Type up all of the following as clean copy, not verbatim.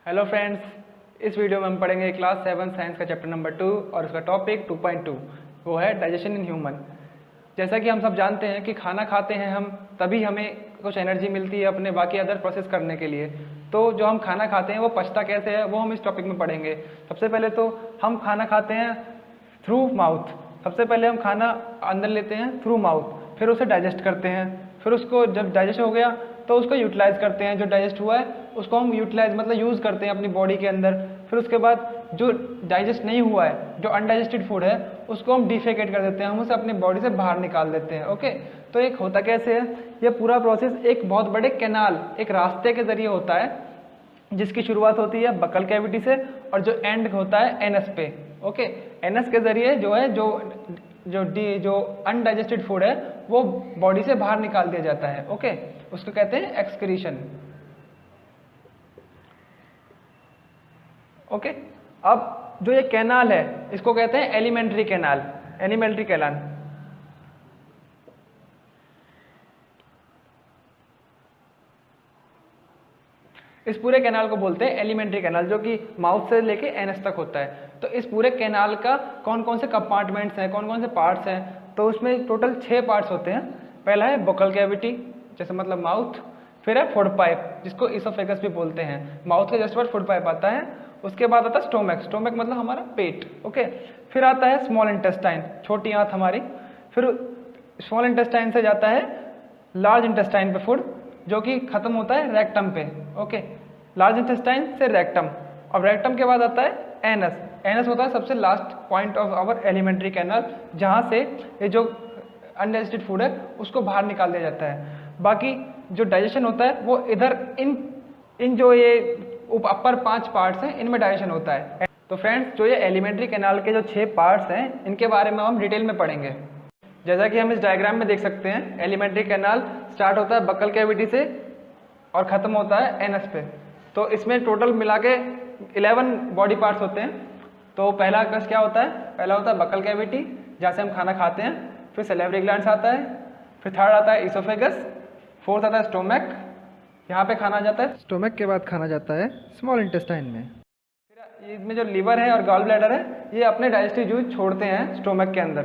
Hello friends, इस video में हम पढ़ेंगे क्लास 7 साइंस का चैप्टर नंबर 2 और उसका टॉपिक 2.2 वो है डाइजेशन इन ह्यूमन। जैसा कि हम सब जानते हैं कि खाना खाते हैं हम तभी हमें कुछ एनर्जी मिलती है अपने बाकी अदर प्रोसेस करने के लिए। तो जो हम खाना खाते हैं वो पचता कैसे है वो हम इस टॉपिक में पढ़ेंगे। सबसे पहले तो हम खाना खाते हैं थ्रू माउथ। सबसे पहले हम खाना अंदर लेते हैं थ्रू माउथ, फिर उसे डाइजेस्ट करते हैं, फिर उसको जब डाइजेस्ट हो गया तो उसको यूटिलाइज करते हैं। जो डाइजेस्ट हुआ है उसको हम यूटिलाइज मतलब यूज़ करते हैं अपनी बॉडी के अंदर। फिर उसके बाद जो डाइजेस्ट नहीं हुआ है, जो अनडाइजेस्टेड फूड है, उसको हम डिफेकेट कर देते हैं, हम उसे अपनी बॉडी से बाहर निकाल देते हैं। ओके, तो एक होता कैसे है, ये पूरा प्रोसेस एक बहुत बड़े कैनाल, एक रास्ते के जरिए होता है, जिसकी शुरुआत होती है बकल कैविटी से और जो एंड होता है एनस पे। ओके, एनस के जरिए जो है जो अनडाइजेस्टेड फूड है वो बॉडी से बाहर निकाल दिया जाता है। ओके, उसको कहते हैं एक्सक्रीशन। ओके, अब जो ये कैनाल है इसको कहते हैं एलिमेंट्री कैनाल। एलिमेंट्री कैनाल इस पूरे कैनाल को बोलते हैं एलिमेंट्री कैनाल, जो कि माउथ से लेके एनस तक होता है। तो इस पूरे कैनाल का कौन कौन से कंपार्टमेंट्स हैं, कौन कौन से पार्ट्स हैं, तो उसमें टोटल 6 पार्ट्स होते हैं। पहला है बकल कैविटी, जैसे मतलब माउथ। फिर है फूड पाइप, जिसको इसोफेगस भी बोलते हैं, माउथ के जस्ट बाद फूड पाइप आता है। उसके बाद आता है स्टोमक, स्टोमक मतलब हमारा पेट। ओके, फिर आता है स्मॉल इंटेस्टाइन, छोटी आंत हमारी। फिर स्मॉल इंटेस्टाइन से जाता है लार्ज इंटेस्टाइन पे फूड, जो कि खत्म होता है रेक्टम पे। ओके, लार्ज इंटेस्टाइन से रेक्टम, और रेक्टम के बाद आता है एनस। एनस होता है सबसे last point of our alimentary canal, जहाँ से ये जो अनडाइजेस्टेड फूड है उसको बाहर निकाल दिया जाता है। बाकी जो डाइजेशन होता है वो इधर इन जो ये अपर 5 पार्ट्स हैं इनमें डाइजेशन होता है। तो फ्रेंड्स, जो ये एलिमेंट्री कैनाल के जो 6 पार्ट्स हैं इनके बारे में हम डिटेल में पढ़ेंगे। जैसा कि हम इस डायग्राम में देख सकते हैं, एलिमेंट्री कैनाल स्टार्ट होता है बकल कैविटी से और ख़त्म होता है एनस पे। तो इसमें टोटल मिला के 11 बॉडी पार्ट्स होते हैं। तो पहला कस क्या होता है, पहला होता है बकल कैविटी, जहाँ से हम खाना खाते हैं। फिर सैलिवरी ग्लैंड्स आता है, फिर थर्ड आता है इसोफेगस, फोर्थ आता है स्टोमक, यहाँ पे खाना जाता है। स्टोमक के बाद खाना जाता है स्मॉल इंटेस्टाइन में। फिर इसमें जो लीवर है और गॉल ब्लैडर है ये अपने डाइजेस्टिव जूस छोड़ते हैं स्टोमक के अंदर।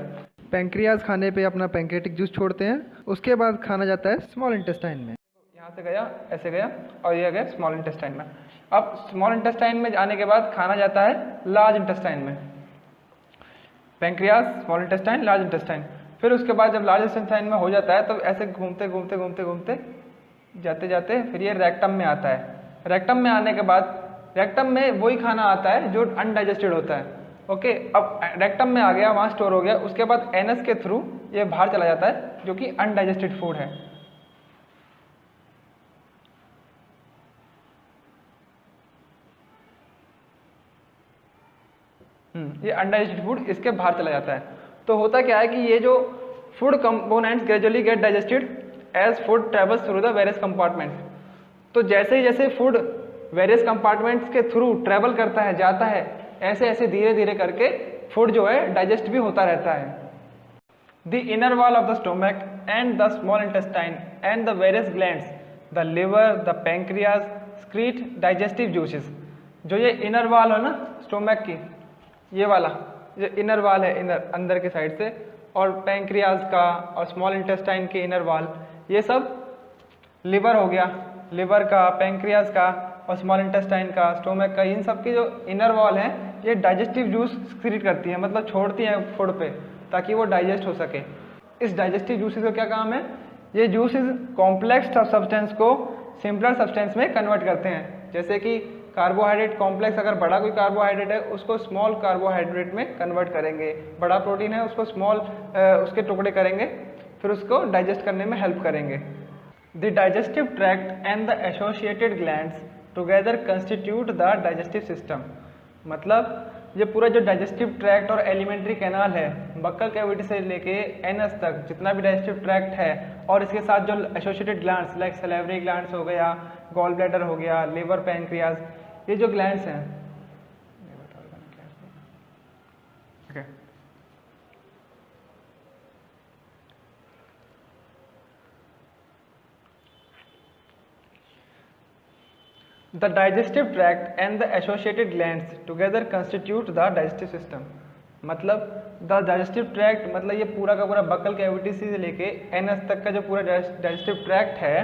पैंक्रियाज खाने पे अपना पैंक्रियाटिक जूस छोड़ते हैं, उसके बाद खाना जाता है स्मॉल इंटेस्टाइन में। यहाँ से गया, ऐसे गया और ये गया स्मॉल इंटेस्टाइन में। अब स्मॉल इंटेस्टाइन में जाने के बाद खाना जाता है लार्ज इंटेस्टाइन में। Pancreas, small intestine, large intestine. फिर उसके बाद जब लार्ज इंटेस्टाइन में हो जाता है तो ऐसे घूमते घूमते घूमते घूमते जाते जाते फिर ये रेक्टम में आता है। रेक्टम में आने के बाद रेक्टम में वही खाना आता है जो अनडाइजेस्टेड होता है। ओके, अब रेक्टम में आ गया, वहाँ स्टोर हो गया। उसके बाद एनस के थ्रू ये बाहर चला जाता है, जो कि अनडाइजेस्टेड फूड है। ये अनडाइजेस्टेड फूड इसके बाहर चला जाता है। तो होता क्या है कि ये जो food components gradually get digested as food travels through the various compartments. तो जैसे फूड वेरियस कंपार्टमेंट्स के थ्रू ट्रेवल करता है, जाता है, ऐसे ऐसे धीरे धीरे करके फूड जो है डाइजेस्ट भी होता रहता है। The inner wall of the stomach and the small intestine and the various glands, the liver, the pancreas स्क्रीट digestive juices. जो ये इनर वॉल है ना स्टोमक की, ये वाला जो इनर वॉल है, इनर अंदर के साइड से, और पैंक्रियाज का और स्मॉल इंटेस्टाइन के इनर वॉल, ये सब लिवर हो गया, लिवर का, पैंक्रियाज का और स्मॉल इंटेस्टाइन का, स्टोमक का, इन सब की जो इनर वॉल है ये डाइजेस्टिव जूस एक्सक्रीट करती है, मतलब छोड़ती हैं फूड पे ताकि वो डाइजेस्ट हो सके। इस डाइजेस्टिव जूसेस का क्या काम है, ये जूसेस कॉम्प्लेक्स सब्सटेंस को सिंपलर सब्सटेंस में कन्वर्ट करते हैं। जैसे कि कार्बोहाइड्रेट कॉम्प्लेक्स, अगर बड़ा कोई कार्बोहाइड्रेट है उसको स्मॉल कार्बोहाइड्रेट में कन्वर्ट करेंगे, बड़ा प्रोटीन है उसको स्मॉल उसके टुकड़े करेंगे, फिर उसको डाइजेस्ट करने में हेल्प करेंगे। The digestive tract and the associated glands together constitute the digestive system। मतलब ये पूरा जो डाइजेस्टिव ट्रैक्ट और एलिमेंट्री कैनाल है, बक्कल कैविटी से लेके एनस तक जितना भी डाइजेस्टिव ट्रैक्ट है, और इसके साथ जो associated glands like salivary glands हो गया, गॉल ब्लैडर हो गया, लिवर, पैंक्रियाज, ये जो ग्लैंड्स हैं, okay। The digestive tract and the associated glands together constitute the digestive system. मतलब द डाइजेस्टिव ट्रैक्ट मतलब ये पूरा का पूरा बक्कल कैविटी से लेके एनस तक का जो पूरा डाइजेस्टिव ट्रैक्ट है,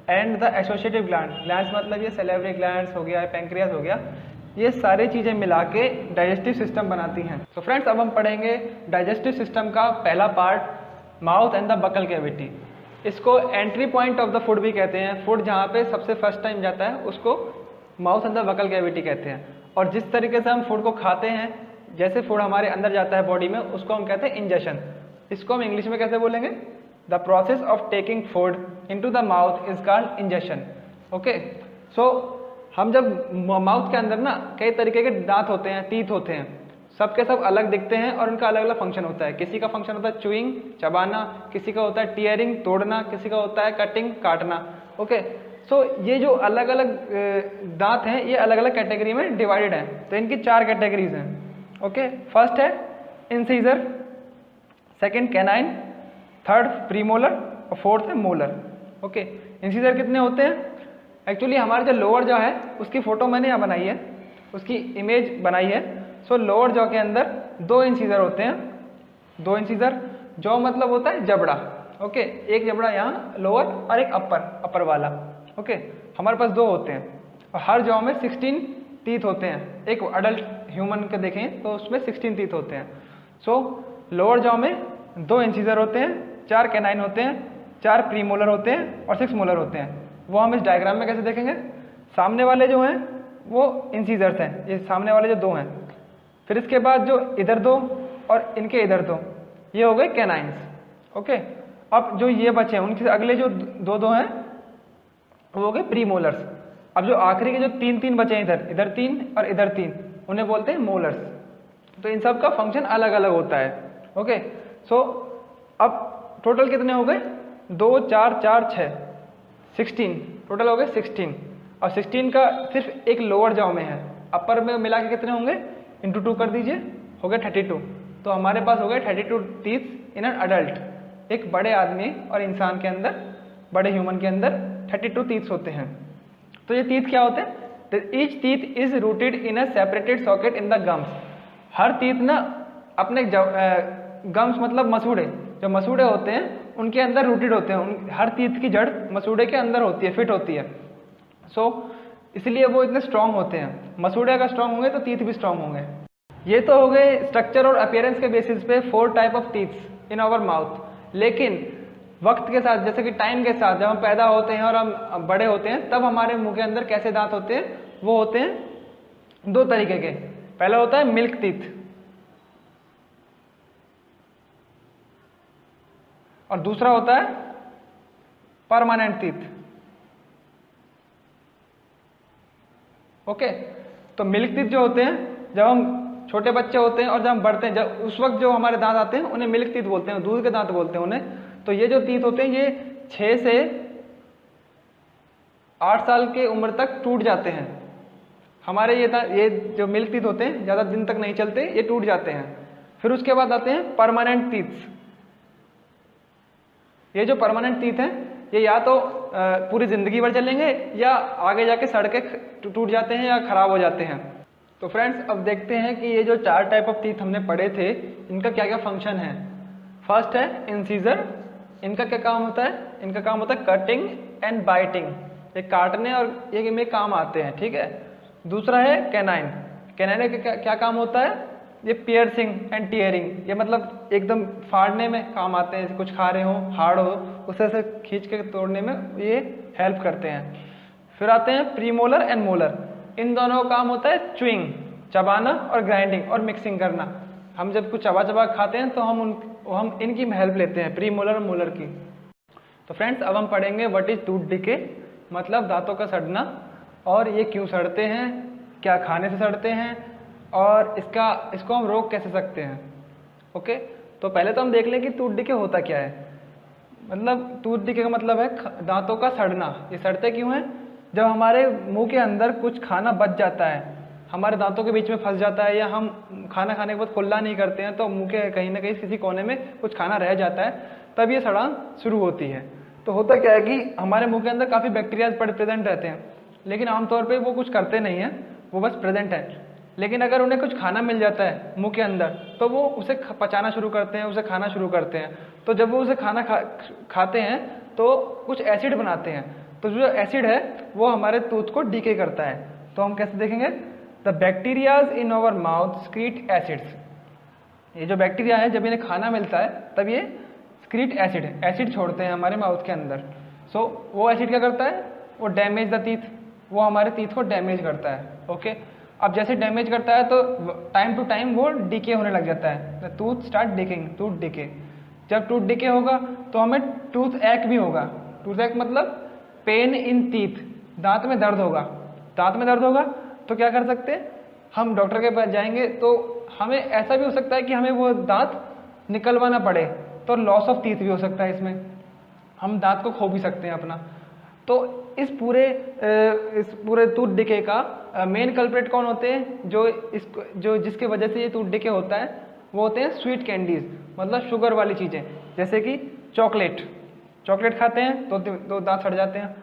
एंड द एसोसिएटिव ग्लैंड्स मतलब ये सैलिवरी ग्लैंड्स हो गया, पैंक्रियास हो गया, ये सारी चीज़ें मिला के डाइजेस्टिव सिस्टम बनाती हैं। तो फ्रेंड्स अब हम पढ़ेंगे डाइजेस्टिव सिस्टम का पहला part, mouth and the buccal cavity. इसको entry point of the food भी कहते हैं। फूड जहाँ पे सबसे फर्स्ट टाइम जाता है उसको mouth and the buccal cavity कहते हैं। और जिस तरीके से हम फूड को खाते हैं, जैसे फूड हमारे अंदर जाता है बॉडी में, उसको हम कहते हैं इंजेशन। इसको हम इंग्लिश में कैसे बोलेंगे? The process of taking food into the mouth is called ingestion. Okay, so हम जब माउथ के अंदर ना कई तरीके के दांत होते हैं, टीथ होते हैं, सबके सब अलग दिखते हैं और उनका अलग अलग फंक्शन होता है। किसी का फंक्शन होता है च्यूइंग, चबाना, किसी का होता है टीयरिंग, तोड़ना, किसी का होता है कटिंग, काटना। ओके, सो ये जो अलग अलग दांत हैं ये अलग अलग कैटेगरी में डिवाइडेड हैं। तो इनकी 4 कैटेगरीज हैं। ओके, फर्स्ट है incisor, second canine, third premolar और फोर्थ है मोलर। ओके, इंसीजर कितने होते हैं? एक्चुअली हमारे जो लोअर जॉ है उसकी फोटो मैंने यहाँ बनाई है, उसकी इमेज बनाई है। सो लोअर जॉ के अंदर 2 इंसीजर होते हैं। 2 इंसीजर, जॉ मतलब होता है जबड़ा। ओके, एक जबड़ा यहाँ लोअर और एक अपर वाला। ओके, हमारे पास 2 होते हैं और हर जॉ में 16 टीथ होते हैं। एक अडल्ट ह्यूमन के देखें तो उसमें 16 टीथ होते हैं। सो लोअर जॉ में 2 इंसीजर होते हैं, 4 कैनाइन होते हैं, 4 प्रीमोलर होते हैं और 6 मोलर होते हैं। वो हम इस डायग्राम में कैसे देखेंगे? सामने वाले जो हैं वो इंसीजर्स हैं, ये सामने वाले जो 2 हैं। फिर इसके बाद जो इधर 2 और इनके इधर 2, ये हो गए कैनाइन्स। ओके, अब जो ये बचे हैं उनके अगले जो 2 हैं वो हो गए प्रीमोलर्स। अब जो आखिरी के जो 3 बचे हैं, इधर 3 और इधर 3, उन्हें बोलते हैं मोलर्स। तो इन सब का फंक्शन अलग अलग होता है। ओके, सो अब टोटल कितने हो गए? 2 4 4 6 16 टोटल हो गए 16। और 16 का सिर्फ एक लोअर जॉ में है, अपर में मिला के कितने होंगे? इंटू 2 कर दीजिए, हो गए 32। तो हमारे पास हो गए 32 टीथ इन एन अडल्ट। एक बड़े आदमी और इंसान के अंदर, बड़े ह्यूमन के अंदर 32 टीथ्स होते हैं। तो ये टीथ क्या होते हैं? Each teeth is rooted in a separated socket in the gums. Her teeth ना अपने गम्स मतलब मसूड़े, जो मसूड़े होते हैं उनके अंदर रूटेड होते हैं। हर टीथ की जड़ मसूड़े के अंदर होती है, फिट होती है। सो इसलिए वो इतने स्ट्रांग होते हैं। मसूड़े अगर स्ट्रांग होंगे तो टीथ भी स्ट्रांग होंगे। ये तो हो गए स्ट्रक्चर और अपीयरेंस के बेसिस पे 4 type of teeths in our mouth. लेकिन वक्त के साथ, जैसे कि टाइम के साथ, जब हम पैदा होते हैं और हम बड़े होते हैं, तब हमारे मुंह के अंदर कैसे दांत होते हैं? वो होते हैं 2 तरीके के। पहला होता है मिल्क टीथ और दूसरा होता है परमानेंट टीथ। ओके, तो मिल्क टीथ जो होते हैं जब हम छोटे बच्चे होते हैं और जब हम बढ़ते हैं, जब उस वक्त जो हमारे दांत आते हैं उन्हें मिल्क टीथ बोलते हैं, दूध के दांत बोलते हैं उन्हें। तो ये जो टीथ होते हैं ये 6 से 8 साल की उम्र तक टूट जाते हैं। हमारे ये जो मिल्क टीथ होते हैं ज़्यादा दिन तक नहीं चलते, ये टूट जाते हैं। फिर उसके बाद आते हैं परमानेंट टीथ्स। ये जो परमानेंट टीथ हैं ये या तो पूरी ज़िंदगी भर चलेंगे या आगे जाके सड़ के टूट जाते हैं या ख़राब हो जाते हैं। तो फ्रेंड्स अब देखते हैं कि ये जो 4 टाइप ऑफ टीथ हमने पढ़े थे इनका क्या क्या फंक्शन है। फर्स्ट है इंसीजर। इनका क्या काम होता है? इनका काम होता है कटिंग एंड बाइटिंग। ये काटने और ये में काम आते हैं, ठीक है। दूसरा है कैनाइन। कैनाइन का क्या काम होता है? ये पियर्सिंग एंड टीयरिंग, ये मतलब एकदम फाड़ने में काम आते हैं। कुछ खा रहे हो, हार्ड हो, उसे से खींच के तोड़ने में ये हेल्प करते हैं। फिर आते हैं प्रीमोलर एंड मोलर। इन दोनों का काम होता है च्यूइंग, चबाना, और ग्राइंडिंग और मिक्सिंग करना। हम जब कुछ चबा खाते हैं तो हम इनकी हेल्प लेते हैं, प्रीमोलर और मोलर की। तो फ्रेंड्स अब हम पढ़ेंगे व्हाट इज टूथ डिके, मतलब दांतों का सड़ना, और ये क्यों सड़ते हैं, क्या खाने से सड़ते हैं, और इसको हम रोक कैसे सकते हैं। ओके, तो पहले तो हम देख लें कि टूथ डिके होता क्या है। मतलब टूथ डिके का मतलब है दांतों का सड़ना। ये सड़ते क्यों हैं? जब हमारे मुंह के अंदर कुछ खाना बच जाता है, हमारे दांतों के बीच में फंस जाता है, या हम खाना खाने के बाद कुल्ला नहीं करते हैं तो मुंह के कहीं ना कहीं किसी कोने में कुछ खाना रह जाता है, तब ये सड़ान शुरू होती है। तो होता क्या है कि हमारे मुंह के अंदर काफ़ी बैक्टीरिया प्रेजेंट रहते हैं, लेकिन आमतौर पे वो कुछ करते नहीं हैं, वो बस प्रेजेंट है। लेकिन अगर उन्हें कुछ खाना मिल जाता है मुंह के अंदर तो वो उसे पचाना शुरू करते हैं, उसे खाना शुरू करते हैं। तो जब वो उसे खाते हैं तो कुछ एसिड बनाते हैं। तो जो एसिड है वो हमारे टूथ को डीके करता है। तो हम कैसे देखेंगे, the bacterias in our mouth secrete acids. ये जो बैक्टीरिया है जब इन्हें खाना मिलता है तब ये स्क्रीट एसिड छोड़ते हैं हमारे माउथ के अंदर। सो वो एसिड क्या करता है, वो डैमेज द टीथ, वो हमारे टीथ को डैमेज करता है। ओके, अब जैसे डैमेज करता है तो टाइम टू टाइम वो डीके होने लग जाता है, the tooth start decaying, tooth decay. जब टूथ डिके होगा तो हमें टूथ एक भी होगा। टूथ एक मतलब पेन इन टीथ, दांत में दर्द होगा। दांत में दर्द होगा तो क्या कर सकते हैं, हम डॉक्टर के पास जाएंगे। तो हमें ऐसा भी हो सकता है कि हमें वो दांत निकलवाना पड़े, तो लॉस ऑफ टीथ भी हो सकता है, इसमें हम दांत को खो भी सकते हैं अपना। तो इस पूरे टूथ डिके का मेन कल्प्रेट कौन होते हैं, जो जिसके वजह से ये टूथ डिके होता है, वो होते हैं स्वीट कैंडीज, मतलब शुगर वाली चीज़ें। जैसे कि चॉकलेट खाते हैं तो दांत सड़ जाते हैं,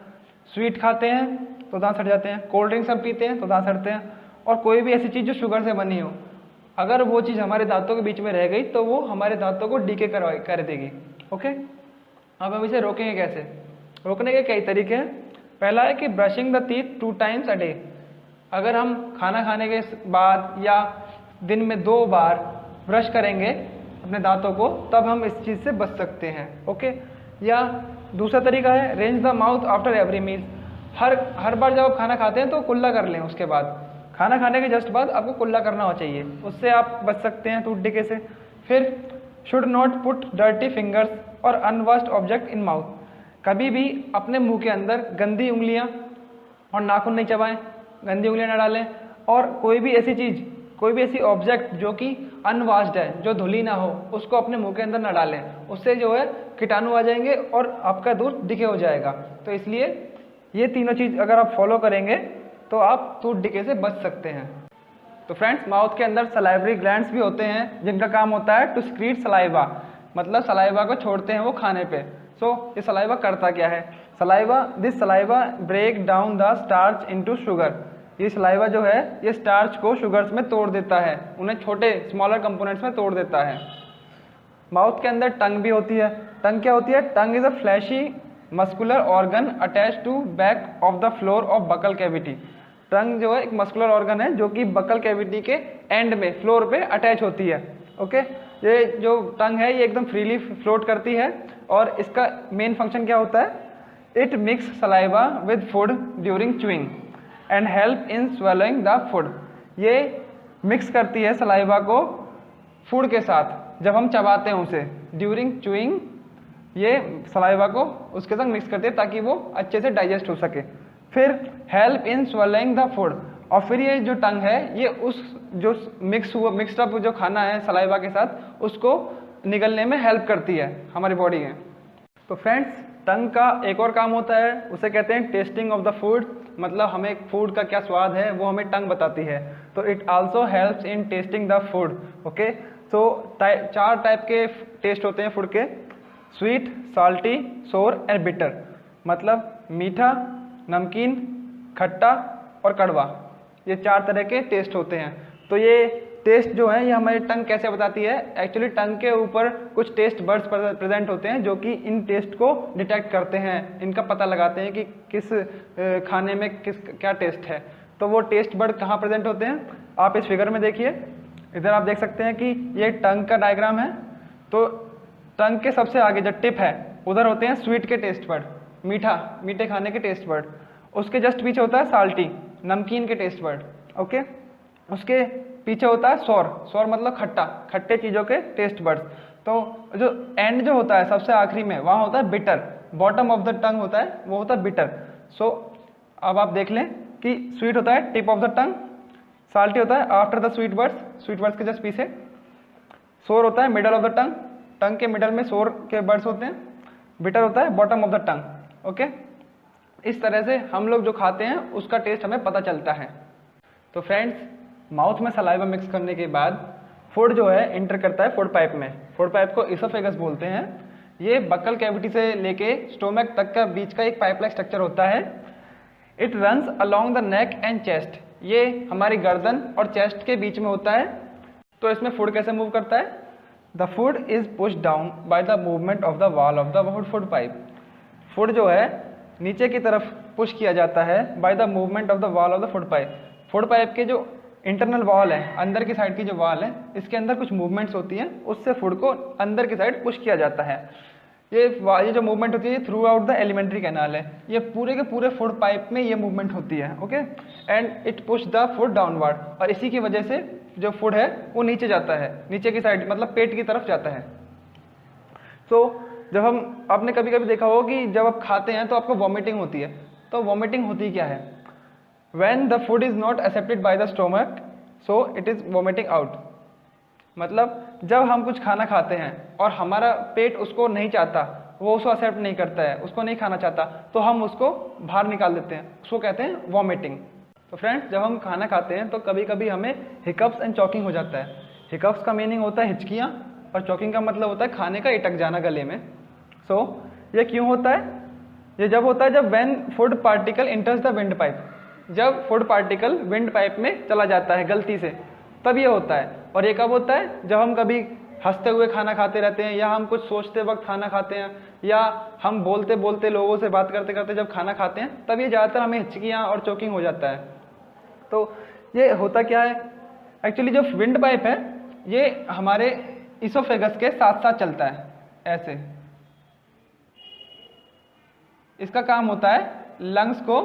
स्वीट खाते हैं तो दांत सड़ जाते हैं, कोल्ड ड्रिंक्स हम पीते हैं तो दांत सड़ते हैं। और कोई भी ऐसी चीज़ जो शुगर से बनी हो, अगर वो चीज़ हमारे दांतों के बीच में रह गई तो वो हमारे दांतों को डीके कर देगी। ओके, अब हम इसे रोकेंगे कैसे। रोकने के कई तरीके हैं। पहला है कि brushing the teeth 2 times a day. अगर हम खाना खाने के बाद या दिन में 2 बार ब्रश करेंगे अपने दांतों को, तब हम इस चीज़ से बच सकते हैं। ओके, या दूसरा तरीका है rinse the mouth after every meal. हर बार जब आप खाना खाते हैं तो कुल्ला कर लें, उसके बाद खाना खाने के जस्ट बाद आपको कुल्ला करना हो चाहिए, उससे आप बच सकते हैं टूथ डिके से। फिर should not put dirty fingers और अनवॉश्ड ऑब्जेक्ट इन माउथ। कभी भी अपने मुंह के अंदर गंदी उंगलियां और नाखून नहीं चबाएं, गंदी उंगलियां ना डालें। और कोई भी ऐसी ऑब्जेक्ट जो कि अनवॉश्ड है, जो धुली ना हो, उसको अपने मुंह के अंदर ना डालें। उससे जो है कीटाणु आ जाएंगे और आपका दूध डिके हो जाएगा। तो इसलिए ये तीनों चीज़ अगर आप फॉलो करेंगे तो आप टूथ डिके से बच सकते हैं। तो फ्रेंड्स, माउथ के अंदर सलाइवरी ग्लैंड्स भी होते हैं जिनका काम होता है टू स्क्रीट सलाइवा, मतलब सलाइवा को छोड़ते हैं वो खाने पे। सो ये सलाइवा करता क्या है, this saliva break down the starch into sugar. ये सलाइवा जो है ये स्टार्च को शुगर्स में तोड़ देता है, उन्हें छोटे स्मॉलर कंपोनेंट्स में तोड़ देता है। माउथ के अंदर टंग भी होती है। टंग क्या होती है, tongue is a fleshy muscular organ attach to back of the floor of buccal cavity. Tongue जो है एक मस्कुलर ऑर्गन है जो कि बकल कैविटी के एंड में फ्लोर पे अटैच होती है। ओके, ये जो टंग है ये एकदम फ्रीली फ्लोट करती है और इसका मेन फंक्शन क्या होता है, it mix saliva with food during chewing and help in swallowing the food. ये मिक्स करती है सलाइवा को फूड के साथ जब हम चबाते हैं उसे, ड्यूरिंग च्यूइंग ये सलाइवा को उसके साथ मिक्स करती है ताकि वो अच्छे से डाइजेस्ट हो सके। फिर help in swallowing the food, और फिर ये जो टंग है ये उस जो मिक्स्ड अप जो खाना है सलाइवा के साथ उसको निगलने में हेल्प करती है हमारी बॉडी में। तो फ्रेंड्स, टंग का एक और काम होता है, उसे कहते हैं टेस्टिंग ऑफ द फूड, मतलब हमें फूड का क्या स्वाद है वो हमें टंग बताती है। तो it also helps in testing the food. Okay, तो 4 टाइप के टेस्ट होते हैं फूड के, स्वीट, साल्टी, सोर एंड बिटर, मतलब मीठा, नमकीन, खट्टा और कड़वा। ये 4 तरह के टेस्ट होते हैं। तो ये टेस्ट जो है ये हमारी टंग कैसे बताती है, एक्चुअली टंग के ऊपर कुछ टेस्ट बर्ड्स प्रेजेंट होते हैं जो कि इन टेस्ट को डिटेक्ट करते हैं, इनका पता लगाते हैं कि किस खाने में क्या टेस्ट है। तो वो टेस्ट बर्ड कहाँ प्रेजेंट होते हैं, आप इस फिगर में देखिए, इधर आप देख सकते हैं कि ये टंग का डायग्राम है। तो टंग के सबसे आगे जो टिप है उधर होते हैं स्वीट के टेस्ट बर्ड, मीठे खाने के टेस्ट बर्ड। उसके जस्ट पीछे होता है साल्टी, नमकीन के टेस्ट बर्ड। ओके, उसके पीछे होता है सोर मतलब खट्टे चीज़ों के टेस्ट बर्ड्स। तो जो एंड जो होता है सबसे आखिरी में वहाँ होता है bitter, bottom of the tongue होता है वो होता है बिटर। सो अब आप देख लें कि स्वीट होता है tip of the tongue, salty होता है आफ्टर द स्वीट वर्ड्स के जस्ट पीछे, सोर होता है मिडल ऑफ द टंग के मिडल में सोर के बर्ड्स होते हैं, बिटर होता है bottom of the tongue. Okay, इस तरह से हम लोग जो खाते हैं उसका टेस्ट हमें पता चलता है। तो फ्रेंड्स, माउथ में सलाइवा मिक्स करने के बाद फूड जो है इंटर करता है फूड पाइप में। फूड पाइप को इसोफेगस बोलते हैं। ये बक्कल कैविटी से लेके स्टोमक तक का बीच का एक पाइप लाइक स्ट्रक्चर होता है। It runs along the neck and chest, ये हमारी गर्दन और चेस्ट के बीच में होता है। तो इसमें फूड कैसे मूव करता है? The food is push down by the movement of the wall of the food pipe. Food जो है नीचे की तरफ पुश किया जाता है by the movement of the wall of the food pipe. Food pipe के जो इंटरनल वॉल है, अंदर की साइड की जो वॉल है, इसके अंदर कुछ मूवमेंट्स होती हैं, उससे फूड को अंदर की साइड पुश किया जाता है। ये जो मूवमेंट होती है ये through out the alimentary canal है, ये पूरे के पूरे फूड पाइप में ये मूवमेंट होती है। Okay, and it push the food downward, और इसी की वजह से जो फूड है वो नीचे जाता है, नीचे की साइड मतलब पेट की तरफ जाता है। तो जब हम, आपने कभी कभी देखा होगा कि जब आप खाते हैं तो आपको वॉमिटिंग होती है। तो वॉमिटिंग होती क्या है? When the food is not accepted by the stomach, so it is vomiting out। मतलब जब हम कुछ खाना खाते हैं और हमारा पेट उसको नहीं चाहता, वो उसको एक्सेप्ट नहीं करता है, उसको नहीं खाना चाहता, तो हम उसको बाहर निकाल देते हैं, उसको कहते हैं वॉमिटिंग। तो फ्रेंड्स, जब हम खाना खाते हैं तो कभी कभी हमें हिकअप्स एंड चॉकिंग हो जाता है। हिकअप्स का मीनिंग होता है हिचकियाँ, और चॉकिंग का मतलब होता है खाने का इटक जाना गले में। सो ये क्यों होता है? ये जब होता है जब when food particle इंटर्स the wind pipe, जब फूड पार्टिकल विंड पाइप में चला जाता है गलती से, तब ये होता है। और ये कब होता है? जब हम कभी हंसते हुए खाना खाते रहते हैं, या हम कुछ सोचते वक्त खाना खाते हैं, या हम बोलते बोलते लोगों से बात करते करते जब खाना खाते हैं, तब ये ज़्यादातर हमें हिचकियाँ और चोकिंग हो जाता है। तो ये होता क्या है? एक्चुअली जो विंड पाइप है ये हमारे इसोफेगस के साथ साथ चलता है ऐसे। इसका काम होता है लंग्स को,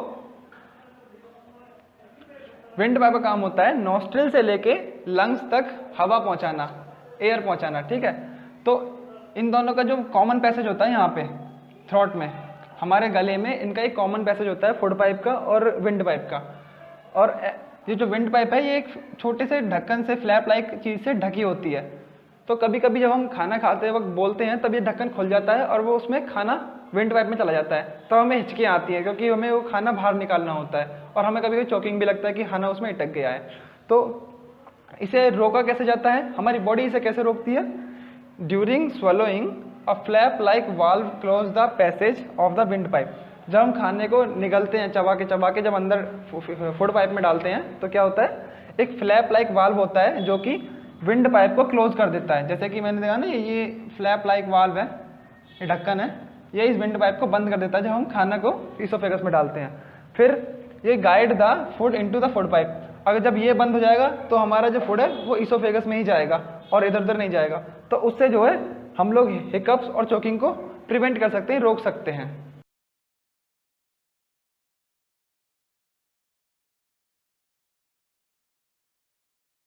विंड पाइप का काम होता है नॉस्ट्रिल से लेके लंग्स तक हवा पहुंचाना, एयर पहुंचाना। ठीक है, तो इन दोनों का जो कॉमन पैसेज होता है यहाँ पे थ्रोट में, हमारे गले में, इनका एक कॉमन पैसेज होता है फूड पाइप का और विंड पाइप का। और ये जो विंड पाइप है ये एक छोटे से ढक्कन से, फ्लैप लाइक चीज़ से ढकी होती है। तो कभी कभी जब हम खाना खाते वक्त बोलते हैं तब ये ढक्कन खुल जाता है और वो उसमें खाना विंड पाइप में चला जाता है, तो हमें हिचकियाँ आती है क्योंकि हमें वो खाना बाहर निकालना होता है, और हमें कभी कभी चॉकिंग भी लगता है कि खाना उसमें अटक गया है। तो इसे रोका कैसे जाता है? हमारी बॉडी इसे कैसे रोकती है? During swallowing a flap like valve close the passage of the wind pipe। जब हम खाने को निगलते हैं चबा के जब अंदर फूड पाइप में डालते हैं तो क्या होता है? एक फ्लैप लाइक वाल्व होता है जो कि विंड पाइप को क्लोज कर देता है। जैसे कि मैंने देखा ना, ये फ्लैप लाइक वाल्व है, ये ढक्कन है, ये इस विंड पाइप को बंद कर देता है जब हम खाना को इसोफेगस में डालते हैं। फिर ये guide the food into the food pipe. अगर जब ये बंद हो जाएगा तो हमारा जो फूड है वो इसोफेगस में ही जाएगा और इधर उधर नहीं जाएगा। तो उससे जो है हम लोग हिकअप्स और चोकिंग को प्रिवेंट कर सकते हैं, रोक सकते हैं।